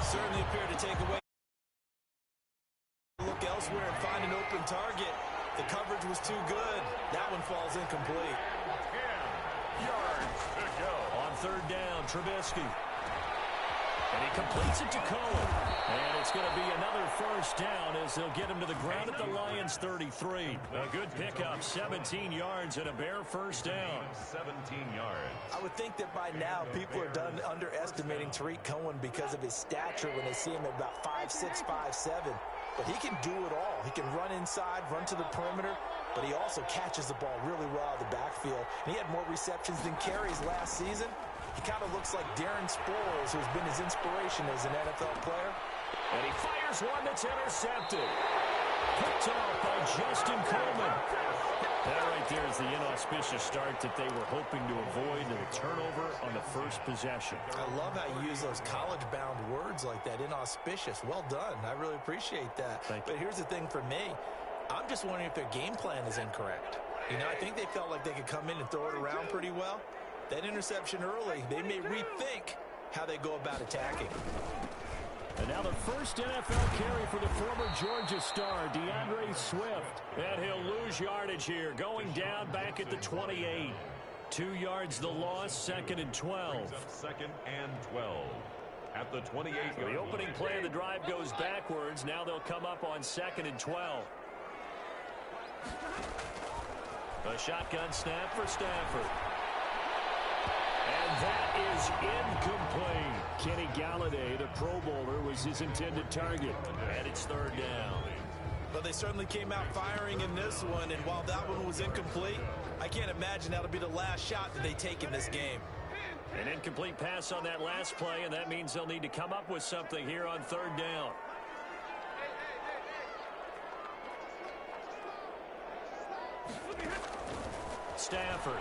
Certainly appeared to take away. Look elsewhere and find an open target. The coverage was too good. That one falls incomplete. 10 yards to go. On third down, Trubisky. And he completes it to Cohen. And it's going to be another first down as they'll get him to the ground at the Lions' 33. A good pickup, 17 yards and a Bear first down. 17 yards. I would think that by now people are done underestimating Tariq Cohen because of his stature when they see him at about 5'6", 5'7". But he can do it all. He can run inside, run to the perimeter, but he also catches the ball really well out of the backfield. And he had more receptions than carries last season. He kind of looks like Darren Sproles, who's been his inspiration as an NFL player. And he fires one that's intercepted. Picked off by Justin Coleman. That right there is the inauspicious start that they were hoping to avoid, and a turnover on the first possession. I love how you use those college-bound words like that, inauspicious. Well done. I really appreciate that. But here's the thing for me. I'm just wondering if their game plan is incorrect. You know, I think they felt like they could come in and throw it around pretty well. That interception early, they may rethink how they go about attacking. And now the first NFL carry for the former Georgia star, DeAndre Swift. And he'll lose yardage here, going down back at the 28. 2 yards the loss, 2nd and 12. 2nd and 12. At the 28-yard line. The opening play of the drive goes backwards. Now they'll come up on 2nd and 12. A shotgun snap for Stafford. And that is incomplete. Kenny Galladay, the Pro Bowler, was his intended target. And it's 3rd down. But they certainly came out firing in this one, and while that one was incomplete, I can't imagine that'll be the last shot that they take in this game. An incomplete pass on that last play, and that means they'll need to come up with something here on 3rd down. Stafford.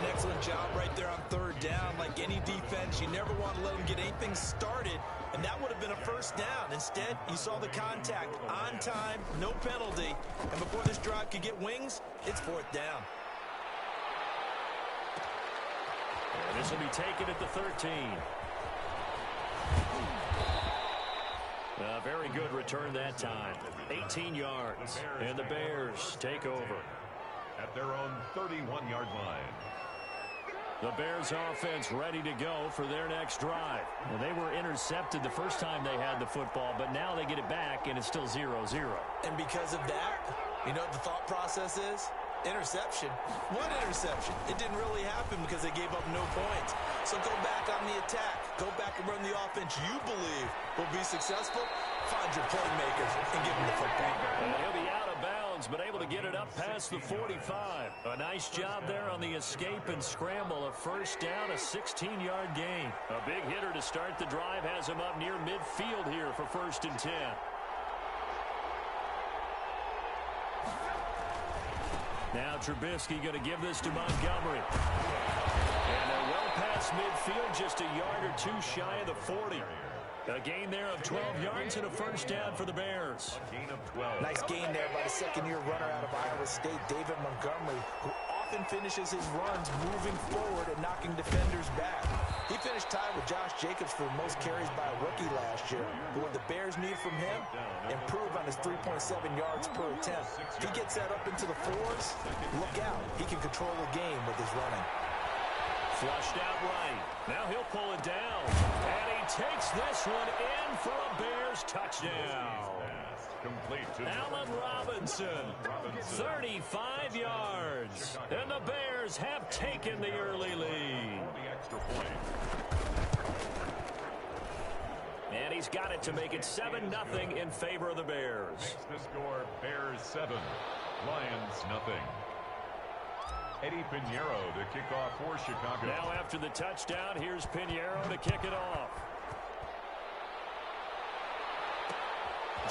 Excellent job right there on 3rd down. Like any defense, you never want to let them get anything started, and that would have been a first down. Instead, you saw the contact on time, no penalty, and before this drive could get wings, it's 4th down. And this will be taken at the 13. A very good return that time. 18 yards, and the Bears take over. At their own 31-yard line. The Bears offense ready to go for their next drive. Well, they were intercepted the first time they had the football, but now they get it back, and it's still 0-0. And because of that, you know what the thought process is? Interception. What interception? It didn't really happen because they gave up no points. So go back on the attack. Go back and run the offense you believe will be successful. Find your playmakers and give them the football. And he'll be out of bounds, but able to get it up past the 45. A nice job there on the escape and scramble. A first down, a 16-yard gain. A big hitter to start the drive has him up near midfield here for 1st and 10. Now Trubisky going to give this to Montgomery. And they're well past midfield, just a yard or two shy of the 40. A gain there of 12 yards and a first down for the Bears. A gain of 12. Nice gain there by the second-year runner out of Iowa State, David Montgomery, who often finishes his runs moving forward and knocking defenders back. He finished tied with Josh Jacobs for the most carries by a rookie last year. But what the Bears need from him, improve on his 3.7 yards per attempt. If he gets that up into the 4s, look out. He can control the game with his running. Flushed out right. Now he'll pull it down. And he takes this one in for a Bears touchdown. Complete to Allen Robinson. 35 yards. And the Bears have taken the early lead. the extra point. And he's got it to make it 7-0 in favor of the Bears. Makes the score Bears 7, Lions nothing. Eddie Pinheiro to kick off for Chicago. Now after the touchdown, here's Pinheiro to kick it off.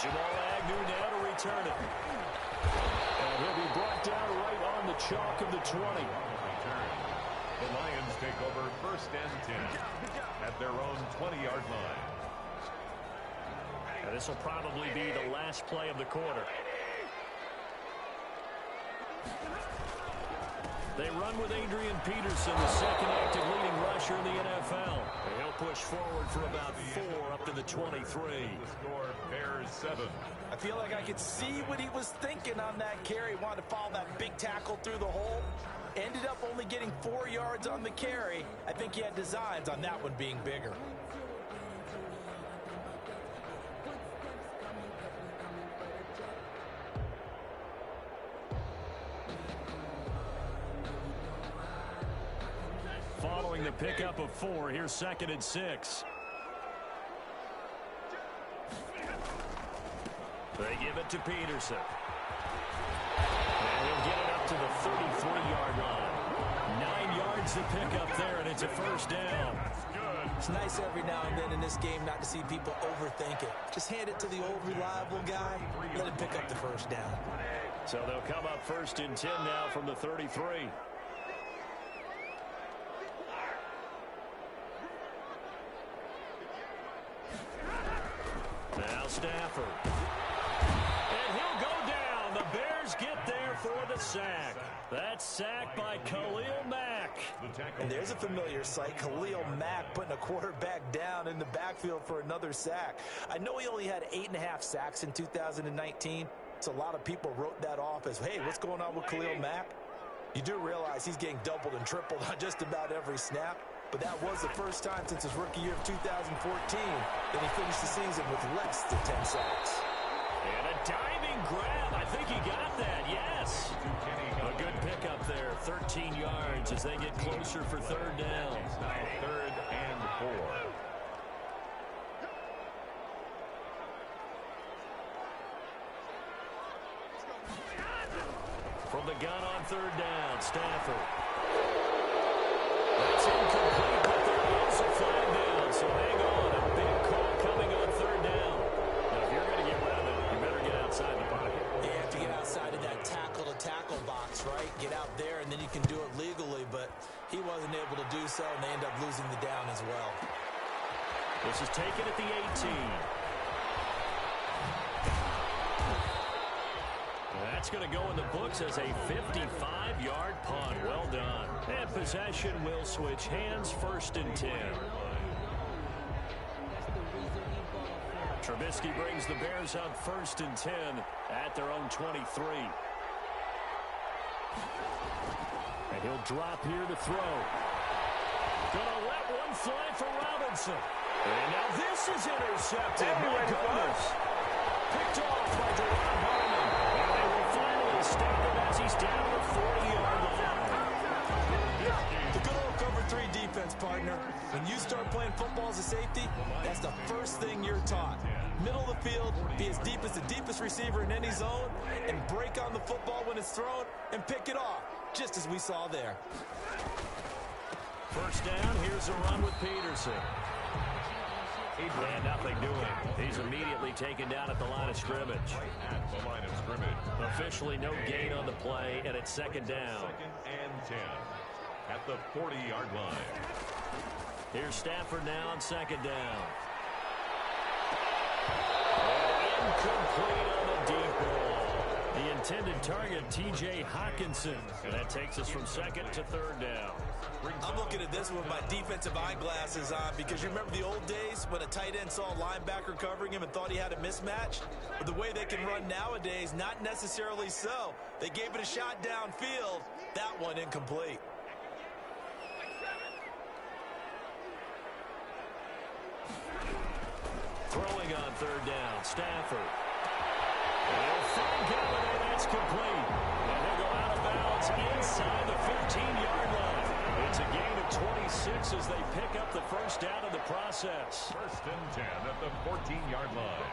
Jamal Agnew now to return it. And he'll be brought down right on the chalk of the 20. The Lions take over 1st and 10 at their own 20-yard line. And this will probably be the last play of the quarter. They run with Adrian Peterson, the second active leading rusher in the NFL. He'll push forward for about 4 up to the 23. The score, Bears 7. I feel like I could see what he was thinking on that carry. Wanted to follow that big tackle through the hole. Ended up only getting 4 yards on the carry. I think he had designs on that one being bigger. Following the pickup of 4, here's 2nd and 6. They give it to Peterson. And he'll get it up to the 33-yard line. 9 yards to pick up there, and it's a first down. It's nice every now and then in this game not to see people overthink it. Just hand it to the old reliable guy, let him pick up the first down. So they'll come up 1st and 10 now from the 33. Now Stafford. And he'll go down. The Bears get there for the sack. That's sacked by Khalil Mack. And there's a familiar sight. Khalil Mack putting a quarterback down in the backfield for another sack. I know he only had 8.5 sacks in 2019, so a lot of people wrote that off as, hey, what's going on with Khalil Mack? You do realize he's getting doubled and tripled on just about every snap. But that was the first time since his rookie year of 2014 that he finished the season with less than 10 sacks. And a diving grab. I think he got that, yes. A good pickup there, 13 yards as they get closer for 3rd down. 3rd and 4. From the gun on 3rd down, Stafford. That's incomplete, but there is a flag down, so hang on. A big call coming on 3rd down. Now, if you're going to get rid of it, you better get outside the pocket. You have to get outside of that tackle-to-tackle box, right? Get out there, and then you can do it legally, but he wasn't able to do so, and they end up losing the down as well. This is taken at the 18. That's going to go in the books as a 55-yard punt. Well done. And possession will switch hands, 1st and 10. Trubisky brings the Bears up 1st and 10 at their own 23. And he'll drop here to throw. Gonna let one fly for Robinson. And now this is intercepted. My goodness. Picked off by Deron Harmon. And they will finally stop him as he's down to the 40-yard line. The good old cover 3 defense, partner. When you start playing football as a safety, that's the first thing you're taught. Middle of the field, be as deep as the deepest receiver in any zone, and break on the football when it's thrown and pick it off, just as we saw there. First down, here's a run with Peterson. And nothing doing. He's immediately taken down at the line of scrimmage. At the line of scrimmage. Officially no gain on the play, and it's 2nd down. 2nd and 10. At the 40-yard line. Here's Stafford now on 2nd down. And incomplete on the deep ball. The intended target, T.J. Hockenson. And that takes us from 2nd to 3rd down. I'm looking at this with my defensive eyeglasses on because you remember the old days when a tight end saw a linebacker covering him and thought he had a mismatch? But the way they can run nowadays, not necessarily so. They gave it a shot downfield. That one incomplete. Throwing on 3rd down, Stafford. They'll find Galladay, that's complete. And he'll go out of bounds inside the 15-yard line. It's a gain of 26 as they pick up the first down in the process. 1st and 10 at the 14-yard line.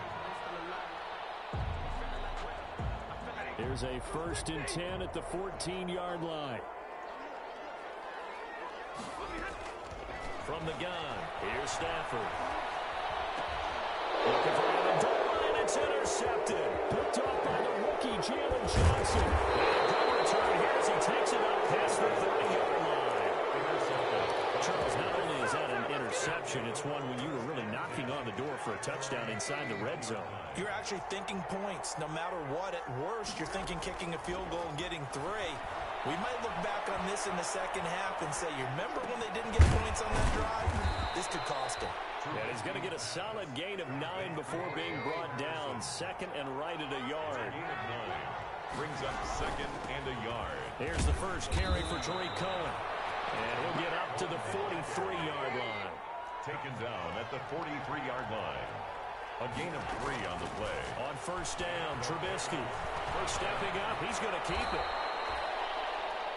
Here's a 1st and 10 at the 14-yard line. From the gun, here's Stafford. Looking for Amendola, and it's intercepted. Picked off by the rookie, Jalen Johnson. And a good return here as he takes it up past the 30-yard line. Charles, not only is that an interception, it's one when you were really knocking on the door for a touchdown inside the red zone. You're actually thinking points. No matter what, at worst, you're thinking kicking a field goal and getting 3. We might look back on this in the second half and say, you remember when they didn't get points on that drive? This could cost them. And he's going to get a solid gain of 9 before being brought down. Second and right at a yard. Brings up second and a yard. Here's the first carry for Tariq Cohen. And he'll get up to the 43-yard line. Taken down at the 43-yard line. A gain of 3 on the play. On first down, Trubisky. First stepping up, he's going to keep it.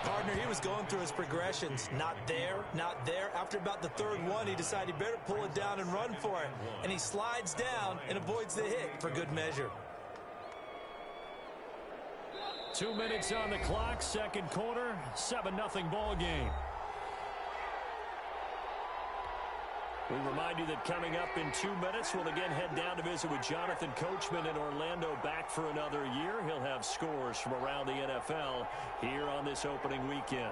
Partner, he was going through his progressions. Not there, not there. After about the third one, he decided he better pull it down and run for it. And he slides down and avoids the hit for good measure. 2 minutes on the clock, second quarter, 7-0 ball game. We remind you that coming up in 2 minutes, we'll again head down to visit with Jonathan Coachman in Orlando, back for another year. He'll have scores from around the NFL here on this opening weekend.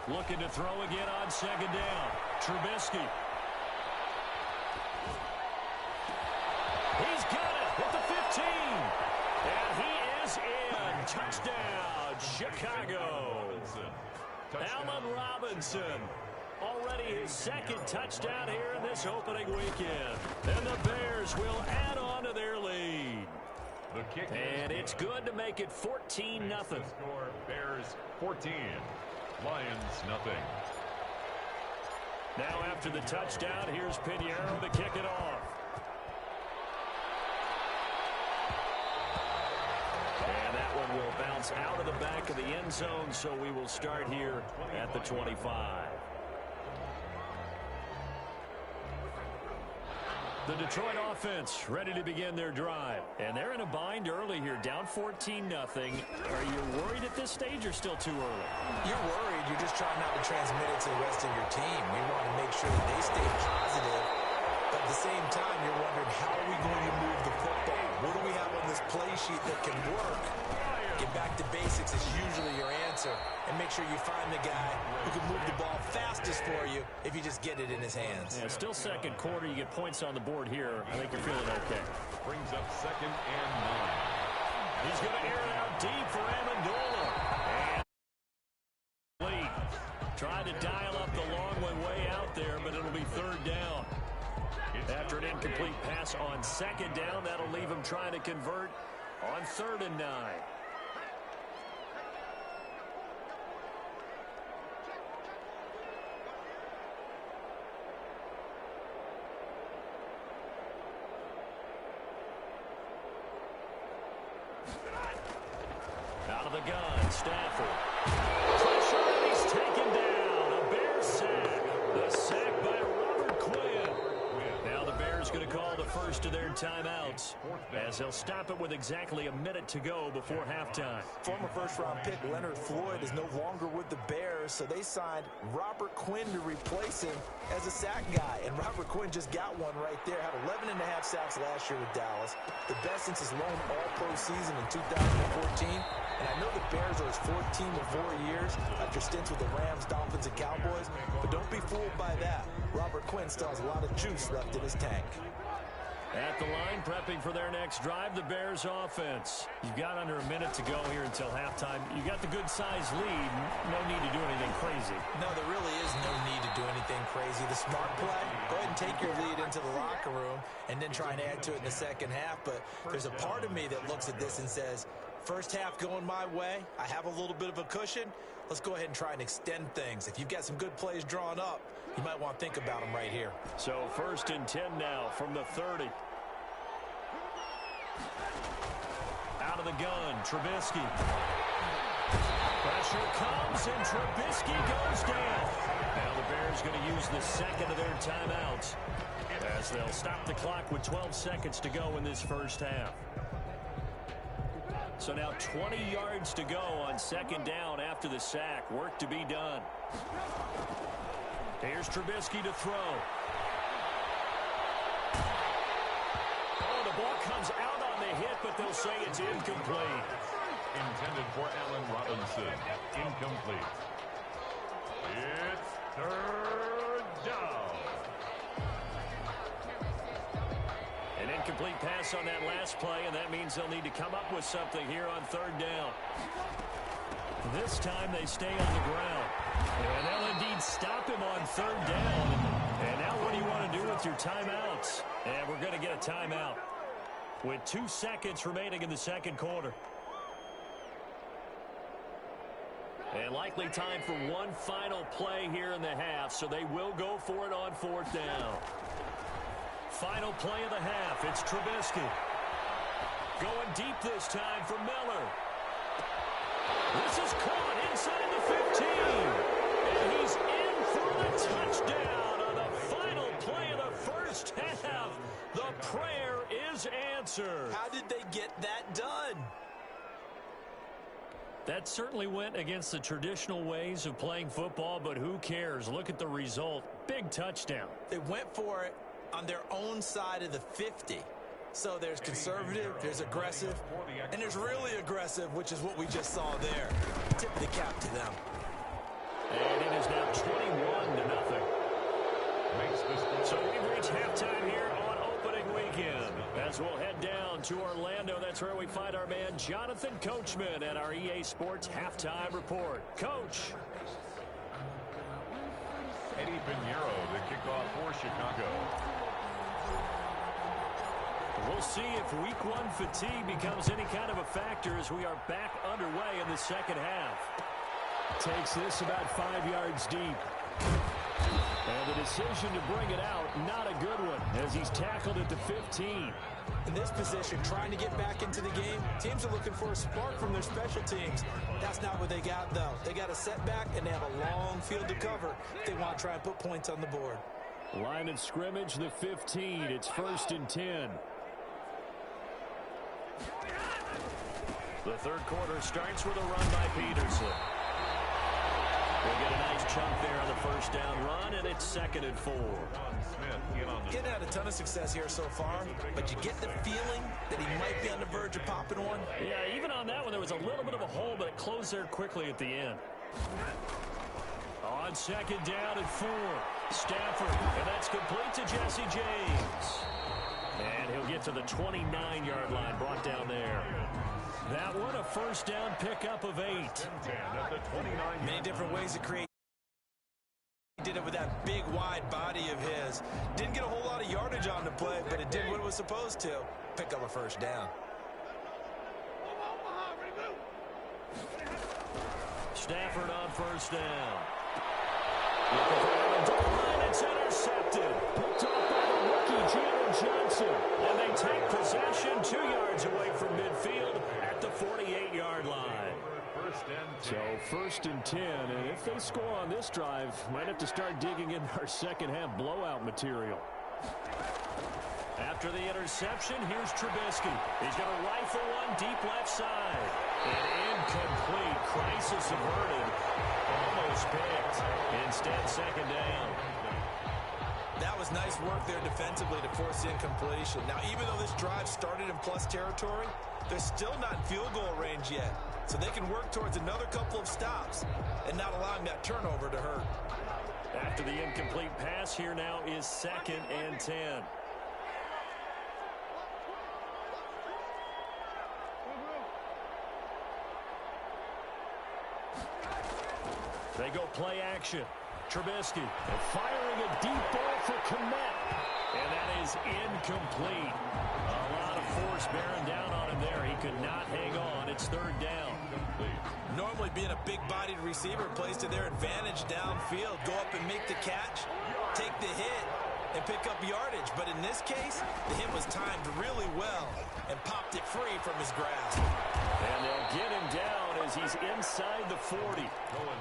Looking to throw again on second down. Trubisky. He's got it at the 15. And he is in. Touchdown, Chicago. Allen Robinson, already his second touchdown here in this opening weekend. And the Bears will add on to their lead. And it's good to make it 14-0. Score Bears 14, Lions nothing. Now after the touchdown, here's Pinheiro to kick it off. And that one will bounce out of the back of the end zone, so we will start here at the 25. The Detroit offense ready to begin their drive. And they're in a bind early here, down 14-0. Are you worried at this stage or still too early? You're worried. You're just trying not to transmit it to the rest of your team. You want to make sure that they stay positive. But at the same time, you're wondering, how are we going to move the football? What do we have on this play sheet that can work? Get back to basics is usually your answer. And make sure you find the guy who can move the ball fastest for you if you just get it in his hands. Yeah, still second quarter. You get points on the board here. I think you're feeling okay. Brings up second and 9. He's going to air it out deep for Amendola. And lead. Trying to dial up the long one way out there, but it'll be third down. After an incomplete pass on second down, that'll leave him trying to convert on 3rd and 9. Out of the gun, Stafford. Pressure, and he's taken down. A Bears sack. The sack by Robert Quinn. Now the Bears going to call the first of their timeouts, as they'll stop it with exactly a minute to go before halftime. Former first-round pick Leonard Floyd is no longer with the Bears, so they signed Robert Quinn to replace him as a sack guy. And Robert Quinn just got one right there. Had 11 and a half sacks last year with Dallas, the best since his lone all-pro season in 2014. And I know the Bears are his fourth team in 4 years after stints with the Rams, Dolphins, and Cowboys. But don't be fooled by that. Robert Quinn still has a lot of juice left in his tank. At the line, prepping for their next drive, the Bears offense. You've got under a minute to go here until halftime. You got the good-sized lead. No need to do anything crazy. No, there really is no need to do anything crazy. The smart play, go ahead and take your lead into the locker room and then try and add to it in the second half. But there's a part of me that looks at this and says, first half going my way, I have a little bit of a cushion. Let's go ahead and try and extend things. If you've got some good plays drawn up, you might want to think about them right here. So 1st and 10 now from the 30. Out of the gun, Trubisky. Pressure comes, and Trubisky goes down. Now the Bears going to use the second of their timeouts, as they'll stop the clock with 12 seconds to go in this first half. So now 20 yards to go on second down after the sack. Work to be done. Here's Trubisky to throw. Oh, the ball comes out on the hit, but they'll say it's incomplete. Intended for Allen Robinson. Incomplete. It's 3rd down. An incomplete pass on that last play, and that means they'll need to come up with something here on third down. This time they stay on the ground. And they'll indeed stop him on third down. And now what do you want to do with your timeouts? And we're going to get a timeout with 2 seconds remaining in the second quarter. And likely time for one final play here in the half, so they will go for it on fourth down. Final play of the half. It's Trubisky. Going deep this time for Miller. This is caught inside the 15. And he's in for the touchdown on the final play of the first half. The prayer is answered. How did they get that done? That certainly went against the traditional ways of playing football, but who cares? Look at the result. Big touchdown. They went for it on their own side of the 50. So there's conservative, there's aggressive, and there's really aggressive, which is what we just saw there. Tip of the cap to them. And it is now 21-0. So we've reached halftime here on opening weekend. As we'll head down to Orlando, that's where we find our man Jonathan Coachman at our EA Sports Halftime Report. Coach. Eddie Pinheiro, the kickoff for Chicago. We'll see if week one fatigue becomes any kind of a factor as we are back underway in the second half. Takes this about 5 yards deep. And the decision to bring it out, not a good one, as he's tackled at the 15. In this position, trying to get back into the game, teams are looking for a spark from their special teams. That's not what they got, though. They got a setback, and they have a long field to cover if they want to try and put points on the board. Line of scrimmage, the 15. It's 1st and 10. The third quarter starts with a run by Peterson. We'll get a nice chunk there on the first down run, and it's 2nd and 4. Getting had a ton of success here so far, but you get the feeling that he might be on the verge of popping one. Yeah, even on that one, there was a little bit of a hole, but it closed there quickly at the end. On 2nd down and 4, Stafford, and that's complete to Jesse James. And he'll get to the 29-yard line, brought down there. That one, a first down pickup of 8. Many different ways to create. He did it with that big, wide body of his. Didn't get a whole lot of yardage on the play, but it did what it was supposed to. Pick up a first down. Stafford on first down. Looking for the goal line. It's intercepted. Picked off by the rookie, Jalen Johnson. And they take possession 2 yards away from midfield at the 48-yard line. So 1st and 10, and if they score on this drive, might have to start digging in our second half blowout material. After the interception, here's Trubisky. He's going to rifle one deep left side. And incomplete. Crisis averted. Almost picked. Instead, 2nd down. That was nice work there defensively to force the incompletion. Now, even though this drive started in plus territory, they're still not in field goal range yet. So they can work towards another couple of stops and not allowing that turnover to hurt. After the incomplete pass, here now is 2nd and 10. They go play action. Trubisky firing a deep ball for Kmet. And that is incomplete. A lot of force bearing down on him there. He could not hang on. It's 3rd down. Normally being a big-bodied receiver plays to their advantage downfield. Go up and make the catch, take the hit, and pick up yardage. But in this case, the hit was timed really well and popped it free from his grasp. And they'll get him down as he's inside the 40.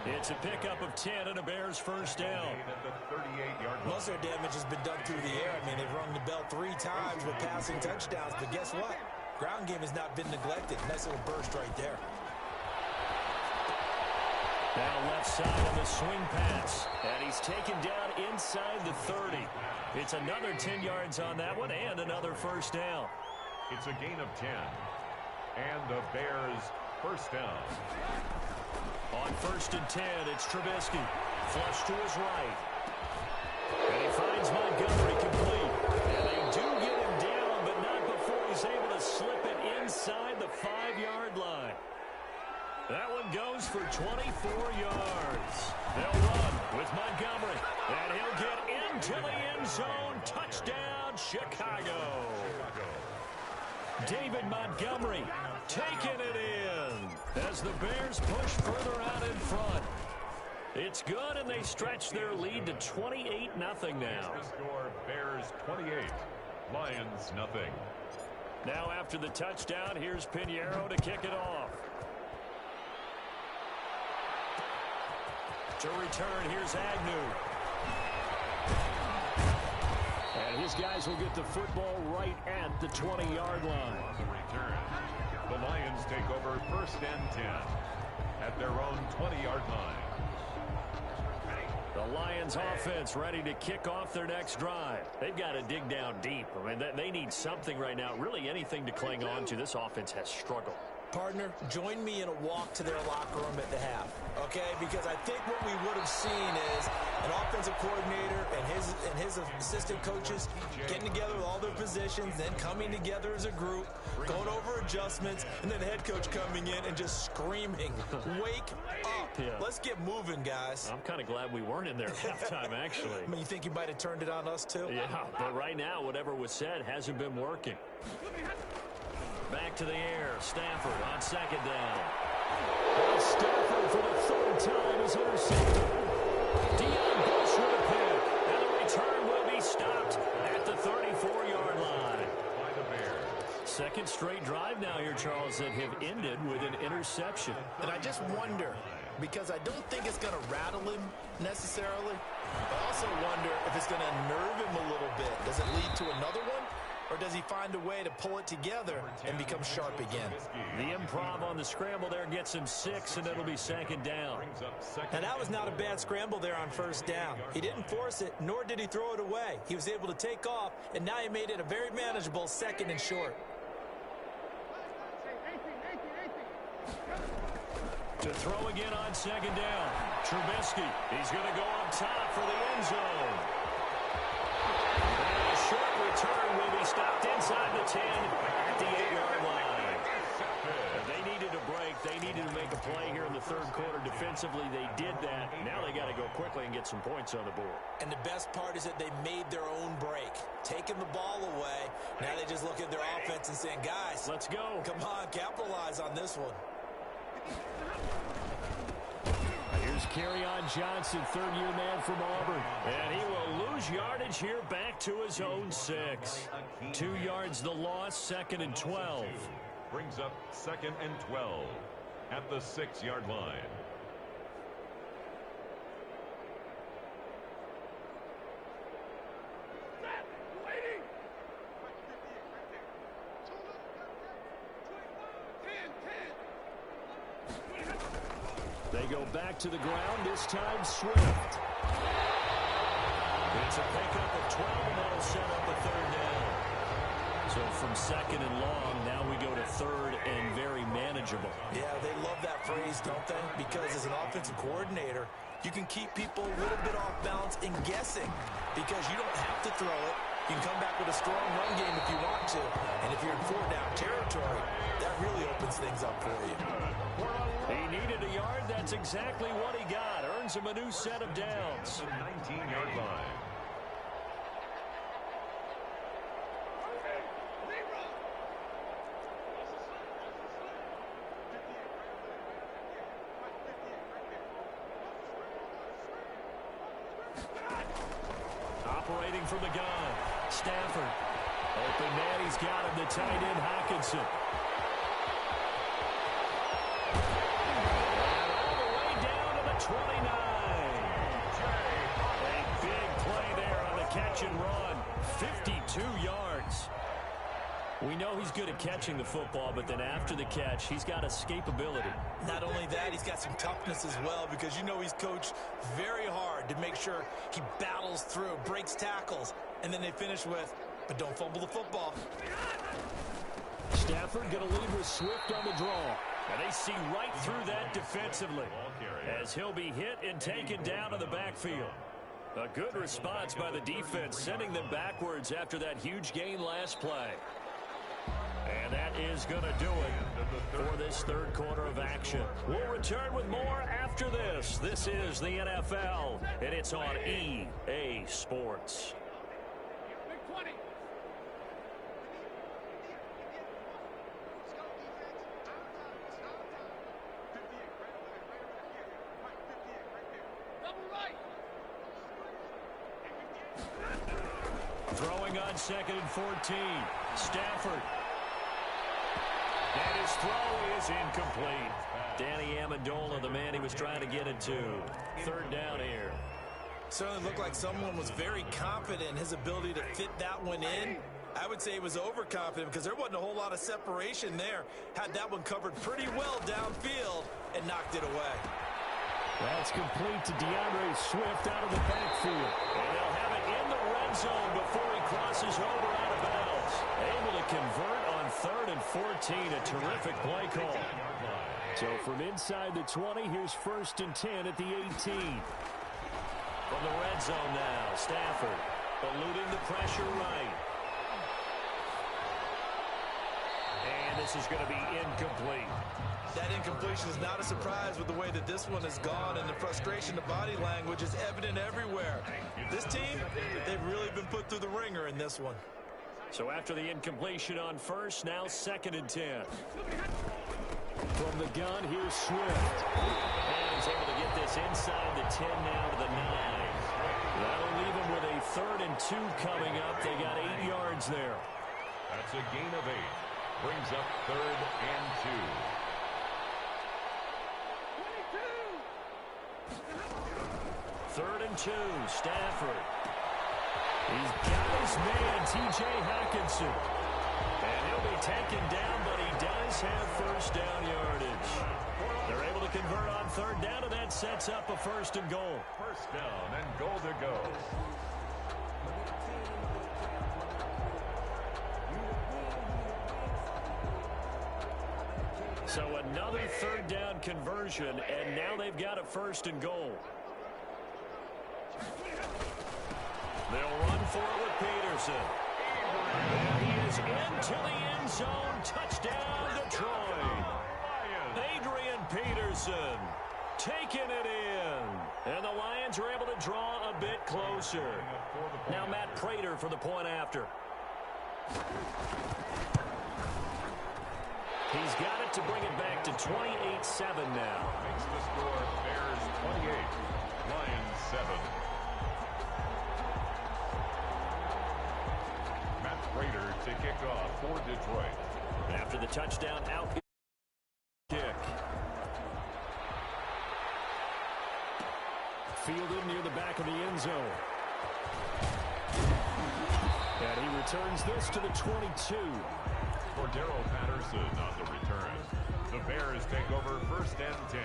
It's a pickup of 10 and a Bears first down. Most of their damage has been done through the air. I mean, they've rung the bell 3 times with passing touchdowns. But guess what? Ground game has not been neglected. Nice little burst right there. Now left side on the swing pass. And he's taken down inside the 30. It's another 10 yards on that one and another first down. It's a gain of 10. And the Bears first down. On 1st and 10, it's Trubisky. Flush to his right. And he finds Montgomery complete. And they do get him down, but one goes for 24 yards. They'll run with Montgomery, and he'll get into the end zone. Touchdown, Chicago. David Montgomery taking it in as the Bears push further out in front. It's good, and they stretch their lead to 28-0 now. Score Bears 28, Lions nothing. Now after the touchdown, here's Pinheiro to kick it off. To return, here's Agnew. And his guys will get the football right at the 20-yard line. Return. The Lions take over 1st and 10 at their own 20-yard line. The Lions offense ready to kick off their next drive. They've got to dig down deep. I mean, they need something right now, really anything to cling on to. This offense has struggled. Partner, join me in a walk to their locker room at the half, okay? Because I think what we would have seen is an offensive coordinator and his assistant coaches getting together with all their positions, then coming together as a group, going over adjustments, and then the head coach coming in and just screaming, "Wake up. Yeah. Let's get moving, guys." I'm kind of glad we weren't in there at halftime, actually. I mean, you think you might have turned it on us, too? Yeah, but right now, whatever was said hasn't been working. Back to the air. Stafford on 2nd down. And Stafford for the 3rd time is intercepted. Deion Bush with a pick. And the return will be stopped at the 34-yard line. By the Bears. Second straight drive now here, Charles, that have ended with an interception. And I just wonder, because I don't think it's going to rattle him necessarily. I also wonder if it's going to unnerve him a little bit. Does it lead to another one? Or does he find a way to pull it together and become sharp again? The improv on the scramble there gets him 6, and it'll be 2nd down. And that was not a bad scramble there on 1st down. He didn't force it, nor did he throw it away. He was able to take off, and now he made it a very manageable 2nd and short. To throw again on 2nd down. Trubisky, he's going to go up top for the end zone. And a short return will be stopped inside the 10 at the 8-yard line. They needed a break. They needed to make a play here in the 3rd quarter. Defensively, they did that. Now they got to go quickly and get some points on the board. And the best part is that they made their own break. Taking the ball away. Now they just look at their offense and saying, guys, let's go. Come on, capitalize on this one. Here's Kerryon Johnson, 3rd-year man from Auburn. And he will lose yardage here back to his own 6. 2 yards the loss, 2nd and 12. Brings up 2nd and 12 at the 6-yard line. They go back to the ground, this time Swift. It's a pickup of 12, and that'll set up a 3rd down. So from 2nd and long, now we go to 3rd and very manageable. Yeah, they love that phrase, don't they? Because as an offensive coordinator, you can keep people a little bit off balance and guessing because you don't have to throw it. You can come back with a strong run game if you want to. And if you're in 4-down territory, that really opens things up for you. He needed a yard. That's exactly what he got. Earns him a new set of downs. 19-yard line. Operating from the gun. Stafford. Open man. He's got him. The tight end, Hockenson. And all the way down to the 29. A big play there on the catch and run. 52 yards. We know he's good at catching the football, but then after the catch, he's got escapability. Not only that, he's got some toughness as well because you know he's coached very hard to make sure he battles through, breaks tackles, and then they finish with, but don't fumble the football. Stafford going to lead with Swift on the draw. And they see right through that defensively as he'll be hit and taken down to the backfield. A good response by the defense, sending them backwards after that huge gain last play. And that is going to do it for this third quarter of action. We'll return with more after this. This is the NFL, and it's on EA Sports. Throwing on 2nd and 14. Stafford. And his throw is incomplete. Danny Amendola, the man he was trying to get it to. Third down here. Certainly looked like someone was very confident in his ability to fit that one in. I would say he was overconfident because there wasn't a whole lot of separation there. Had that one covered pretty well downfield and knocked it away. That's complete to DeAndre Swift out of the backfield. And they'll have it in the red zone before he crosses over out of bounds. Able to convert on 3rd and 14. A terrific play call. So from inside the 20, here's 1st and 10 at the 18. From the red zone now, Stafford eluding the pressure right. And this is going to be incomplete. That incompletion is not a surprise with the way that this one has gone, and the frustration, the body language is evident everywhere. This team, they've really been put through the ringer in this one. So after the incompletion on 1st, now 2nd and 10. From the gun, here's Swift. And he's able to get this inside the 10 now to the 9. That'll leave him with a 3rd and 2 coming up. They got 8 yards there. That's a gain of 8. Brings up 3rd and 2. 3rd and 2, Stafford. He's got his man, T.J. Hawkinson. And he'll be taken down, but he does have 1st down yardage. They're able to convert on 3rd down, and that sets up a 1st and goal. 1st down and goal to go. So another 3rd down conversion, and now they've got a 1st and goal. They'll run for it with Peterson. And he is into the end zone. Touchdown, Detroit. Adrian Peterson taking it in. And the Lions are able to draw a bit closer. Now Matt Prater for the point after. He's got it to bring it back to 28-7 now. Makes the score Bears 28, Lions 7. Matt Prater to kick off for Detroit. After the touchdown, out kick. Fielded near the back of the end zone. And he returns this to the 22. Cordero Patterson on the return. The Bears take over 1st and 10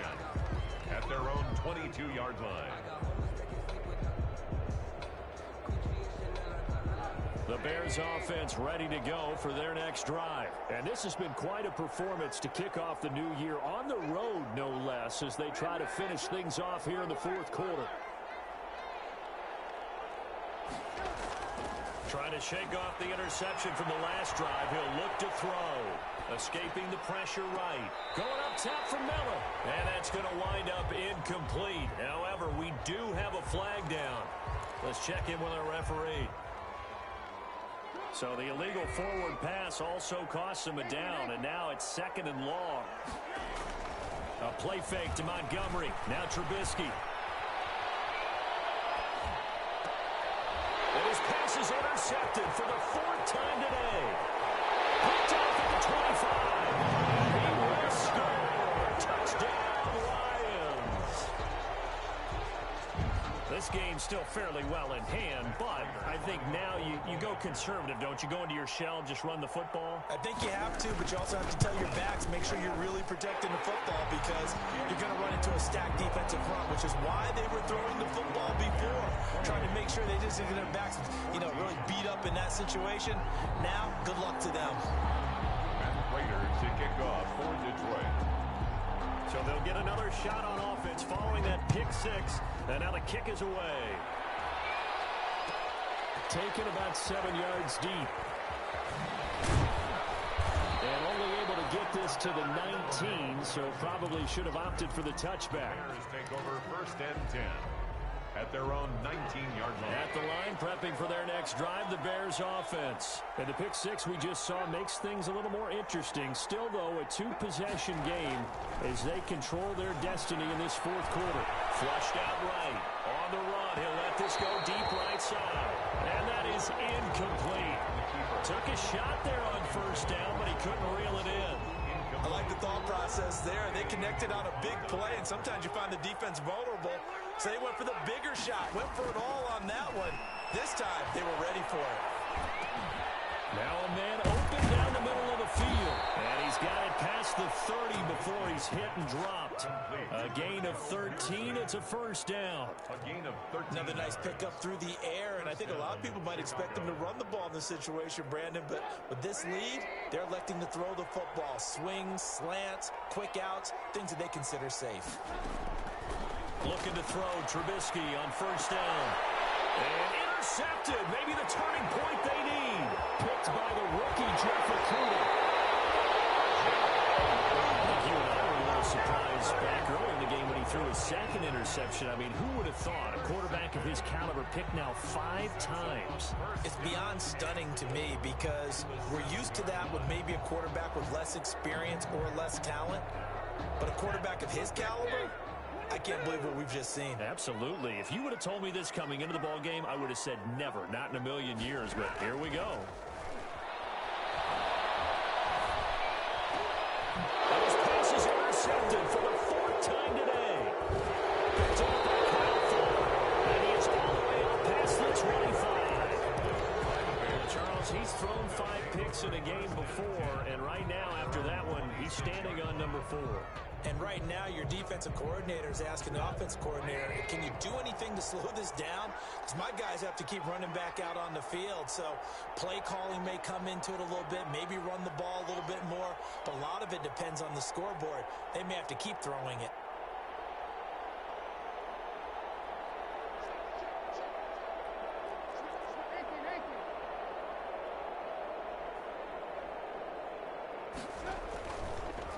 at their own 22-yard line. The Bears offense ready to go for their next drive. And this has been quite a performance to kick off the new year on the road, no less, as they try to finish things off here in the 4th quarter. Trying to shake off the interception from the last drive. He'll look to throw. Escaping the pressure right. Going up top for Miller. And that's going to wind up incomplete. However, we do have a flag down. Let's check in with our referee. So the illegal forward pass also costs him a down. And now it's 2nd and long. A play fake to Montgomery. Now Trubisky. And his pass is intercepted for the 4th time today. Picked off at the 25. He will score. Touchdown, Lions. This game's still fairly well in hand, but I think now you go conservative, don't you? Go into your shell and just run the football? I think you have to, but you also have to tell your backs, make sure you're really protecting the football because you're going to run into a stacked defensive front, which is why they were throwing the football before, trying to make sure they didn't get their backs, really beat up in that situation. Now, good luck to them. Matt Prater to kick off for Detroit. So they'll get another shot on offense following that pick 6, and now the kick is away. Taken about 7 yards deep. gets to the 19, so probably should have opted for the touchback. Bears take over 1st and 10 at their own 19-yard line. At the line, prepping for their next drive, the Bears offense. And the pick six we just saw makes things a little more interesting. Still, though, a two-possession game as they control their destiny in this fourth quarter. Flushed out right. On the run, he'll let this go deep right side. And that is incomplete. Took a shot there on 1st down, but he couldn't reel it in. I like the thought process there. They connected on a big play, and sometimes you find the defense vulnerable. So they went for the bigger shot, went for it all on that one. This time, they were ready for it. Now a man open down the middle of the field. And he's got it past the 30 before he's hit and dropped. A gain of 13. It's a 1st down. A gain of 13. Another nice pickup through the air, and I think a lot of people might expect them to run the ball in this situation, Brandon, but with this lead, they're electing to throw the football. Swings, slants, quick outs, things that they consider safe. Looking to throw Trubisky on 1st down. And intercepted. Maybe the turning point they need. Picked by the rookie, Jeff Okudah. I think you and I were a little surprised back early in the game when he threw his second interception. I mean, who would have thought a quarterback of his caliber picked now 5 times? It's beyond stunning to me because we're used to that with maybe a quarterback with less experience or less talent. But a quarterback of his caliber, I can't believe what we've just seen. Absolutely. If you would have told me this coming into the ball game, I would have said never, not in a million years. But here we go. Those passes intercepted for the 4th time today. Picked up by Kyle Fuller, and he is all the way up past the 25. Charles, he's thrown 5 picks in a game before, and right now, after that one, he's standing on number 4. And right now, your defensive coordinator is asking the offensive coordinator, can you do anything to slow this down? Because my guys have to keep running back out on the field. So play calling may come into it a little bit, maybe run the ball a little bit more. But a lot of it depends on the scoreboard. They may have to keep throwing it.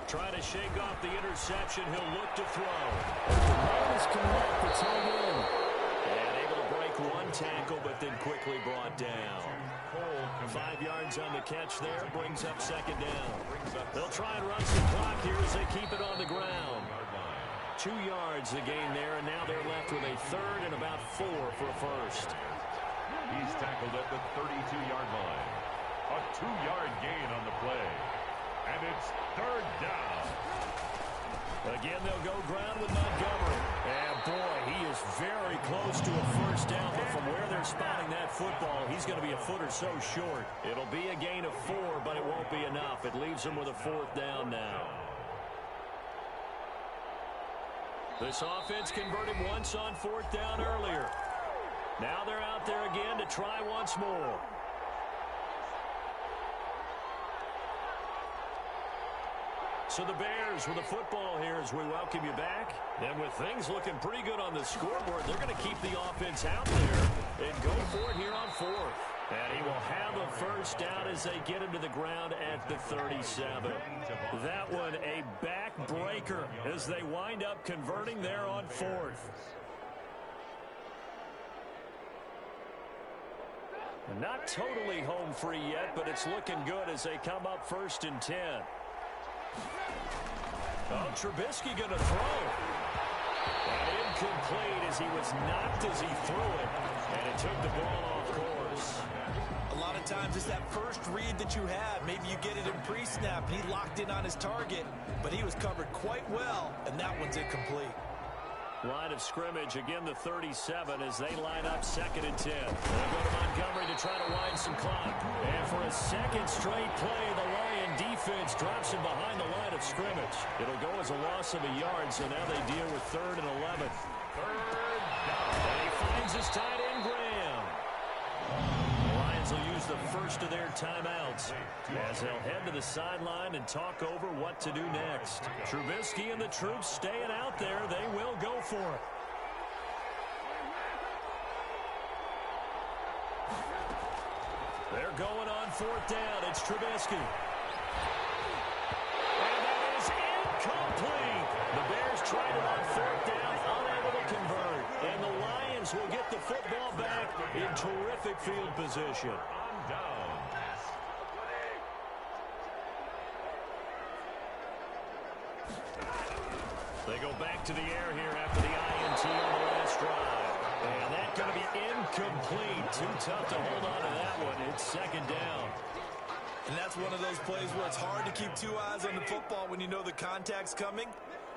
Trying to shake off the interception. He'll look to throw. The man is connect. It's hung in. And able to break one tackle, but then quickly brought down. 5 yards on the catch there. Brings up 2nd down. They'll try and run some clock here as they keep it on the ground. 2 yards the gain there, and now they're left with a 3rd and about 4 for a 1st. He's tackled at the 32-yard line. A 2-yard gain on the play. And it's 3rd down. Again, they'll go ground with Montgomery. And, boy, he is very close to a 1st down. But from where they're spotting that football, he's going to be a foot or so short. It'll be a gain of 4, but it won't be enough. It leaves them with a 4th down now. This offense converted once on 4th down earlier. Now they're out there again to try once more. So the Bears with the football here as we welcome you back. And with things looking pretty good on the scoreboard, they're going to keep the offense out there and go for it here on 4th. And he will have a 1st down as they get him to the ground at the 37. That one a backbreaker as they wind up converting there on 4th. Not totally home free yet, but it's looking good as they come up 1st and 10. Oh, Trubisky going to throw. And incomplete as he was knocked as he threw it. And it took the ball off course. A lot of times it's that first read that you have. Maybe you get it in pre-snap. He locked in on his target, but he was covered quite well, and that one's incomplete. Line of scrimmage, again the 37 as they line up 2nd and 10. They'll go to Montgomery to try to wind some clock. And for a 2nd straight play, the Lion defense drops him behind the line of scrimmage. It'll go as a loss of a yard, so now they deal with 3rd and 11. 3rd down. And he finds his tight end, Graham. The Lions will use the first of their timeouts as they'll head to the sideline and talk over what to do next. Trubisky and the troops staying out there. They will go for it. They're going on 4th down. It's Trubisky. And tried it on fourth down, unable to convert. And the Lions will get the football back in terrific field position. On down. They go back to the air here after the INT on the last drive. And that's going to be incomplete. Too tough to hold on to that one. It's second down. And that's one of those plays where it's hard to keep two eyes on the football when you know the contact's coming,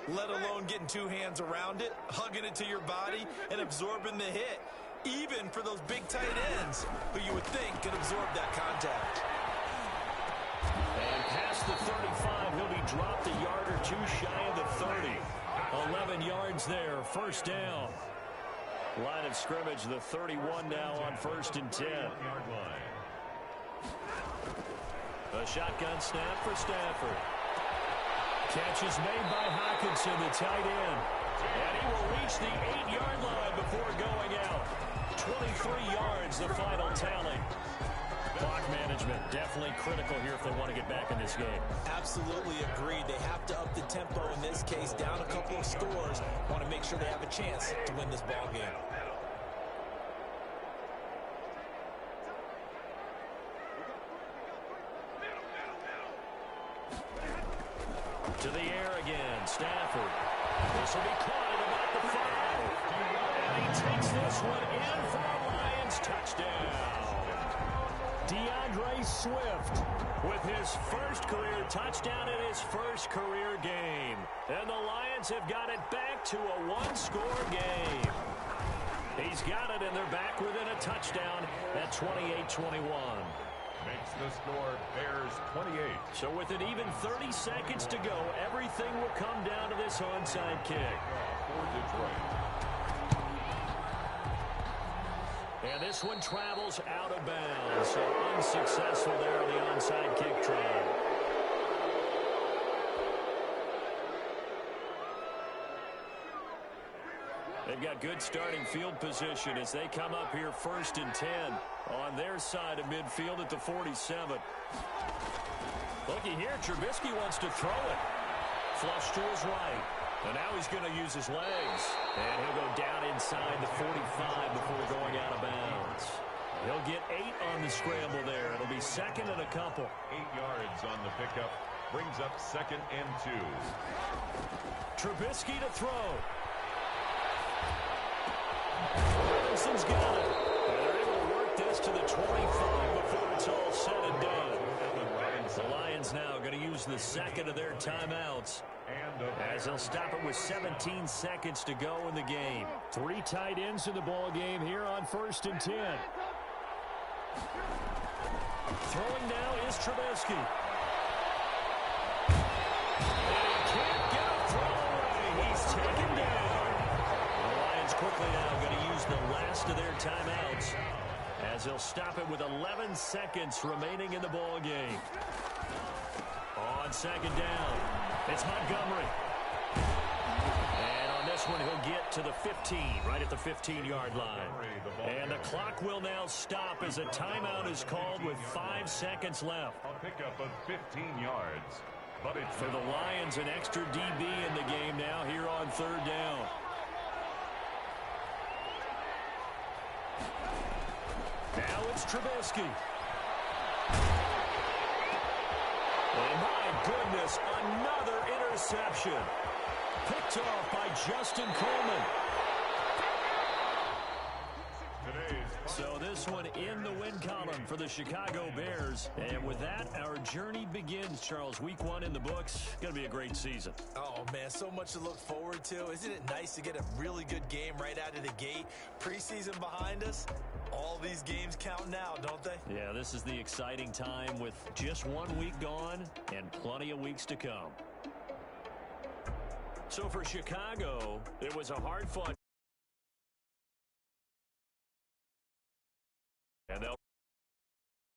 let alone getting two hands around it, hugging it to your body, and absorbing the hit, even for those big tight ends who you would think can absorb that contact. And past the 35, he'll be dropped a yard or two shy of the 30. 11 yards there, first down. Line of scrimmage, the 31 now on 1st and 10. A shotgun snap for Stafford. Catch is made by Hockenson, the tight end. And he will reach the 8-yard line before going out. 23 yards, the final tally. Clock management, definitely critical here if they want to get back in this game. Absolutely agreed. They have to up the tempo in this case, down a couple of scores. Want to make sure they have a chance to win this ball game. To the air again, Stafford. This will be caught at about the 5. And he takes this one in for a Lions touchdown. DeAndre Swift with his first career touchdown in his first career game. And the Lions have got it back to a one-score game. He's got it, and they're back within a touchdown at 28-21. Makes the score Bears 28. So with it even 30 seconds to go, everything will come down to this onside kick. For Detroit. And this one travels out of bounds. So unsuccessful there on the onside kick try. They've got good starting field position as they come up here 1st and 10 on their side of midfield at the 47. Looky here, Trubisky wants to throw it. Flush to his right. And now he's going to use his legs. And he'll go down inside the 45 before going out of bounds. He'll get 8 on the scramble there. It'll be second and a couple. 8 yards on the pickup. Brings up 2nd and 2. Trubisky to throw. Wilson's got it. And they're able to work this to the 25 before it's all said and done. The Lions now going to use the second of their timeouts, as they'll stop it with 17 seconds to go in the game. 3 tight ends in the ball game here on 1st and 10. Throwing now is Trubisky. And he can't get a throw away. He's taken down. The Lions quickly now going to use the last of their timeouts, as they'll stop it with 11 seconds remaining in the ball game. On 2nd down, it's Montgomery. And on this one, he'll get to the 15, right at the 15-yard line. And the clock will now stop as a timeout is called with 5 seconds left. A pickup of 15 yards. But it's for the Lions, an extra DB in the game now here on 3rd down. Now it's Trubisky. And my goodness, another interception. Picked off by Justin Coleman. So this one in the win column for the Chicago Bears. And with that, our journey begins, Charles. Week 1 in the books. Going to be a great season. Oh, man, so much to look forward to. Isn't it nice to get a really good game right out of the gate? Preseason behind us. All these games count now, don't they? Yeah, this is the exciting time with just 1 week gone and plenty of weeks to come. So for Chicago, it was a hard-fought